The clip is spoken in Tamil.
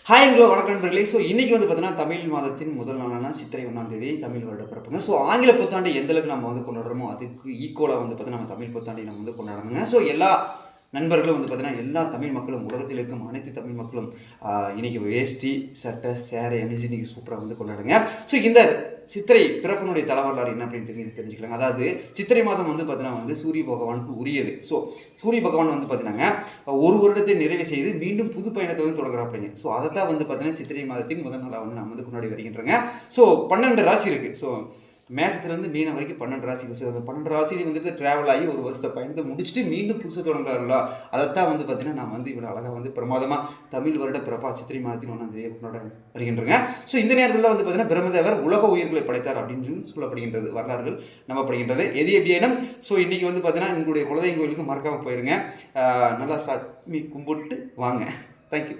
ஹாய் ஹலோ வணக்கம் நண்பர்களே. ஸோ இன்றைக்கி வந்து பார்த்தீங்கன்னா தமிழ் மாதத்தின் முதல் நாளான சித்திரை 1 தமிழ் வருட பிறப்புங்க. ஸோ ஆங்கில புத்தாண்டு எந்த அளவுக்கு நம்ம வந்து கொண்டாடுறோமோ அதுக்கு ஈக்குவலாக வந்து பார்த்தீங்கன்னா நம்ம தமிழ் புத்தாண்டை நம்ம வந்து கொண்டாடணுங்க. ஸோ எல்லா நண்பர்களும் வந்து பார்த்தீங்கன்னா எல்லா தமிழ் மக்களும் உலகத்தில் இருக்கும் அனைத்து தமிழ் மக்களும் இன்றைக்கி வேஷ்டி சட்டை சேரை அணிஞ்சு இன்றைக்கி சூப்பராக வந்து கொண்டாடுங்க. ஸோ இந்த சித்திரை பிறப்பினுடைய தலைவரலாறு என்ன அப்படின்னு தெரிஞ்சுக்கலாங்க. அதாவது சித்திரை மாதம் வந்து பார்த்தீங்கன்னா வந்து சூரிய பகவானுக்கு உரியது. ஸோ சூரிய பகவான் வந்து பார்த்தீங்கன்னா ஒரு வருடத்தை நிறைவு செய்து மீண்டும் புது பயணத்தை வந்து தொடங்குறாப்பிங்க. ஸோ அதை தான் வந்து பார்த்தீங்கன்னா சித்திரை மாதத்தின் முதல் நாளாக வந்து நம்ம வந்து கொண்டாடி வருகின்றோங்க. ஸோ 12 ராசி இருக்குது. ஸோ மேசத்துலேருந்து மீனம் வரைக்கும் 12 ராசி. ஸோ அந்த 12 ராசியில் வந்துட்டு ட்ராவல் ஆகி ஒரு வருஷத்தை பயணத்தை முடிச்சுட்டு மீண்டும் புதுசாக தொடங்குறாருங்களா, அதைத்தான் வந்து பார்த்தீங்கன்னா நான் வந்து இவ்வளோ அழகாக வந்து பிரமாதமாக தமிழ் வருட பிறப்பா சித்திரை மாதத்தின் 1 கொண்டாட வருகின்றங்க. ஸோ இந்த நேரத்தில் வந்து பார்த்தீங்கன்னா பிரம்மதேவர் உலக உயிர்களை படைத்தார் அப்படின்னு சொல்லப்படுகின்றது, வரலாறுகள் நம்பப்படுகின்றது. எது எப்படியேனும் ஸோ இன்றைக்கி வந்து பார்த்தீங்கன்னா உங்களுடைய குலதெய்வம் கோயிலுக்கு மறக்காமல் போயிருங்க. நல்லா சாமி கும்பிட்டு வாங்க. தேங்க்யூ.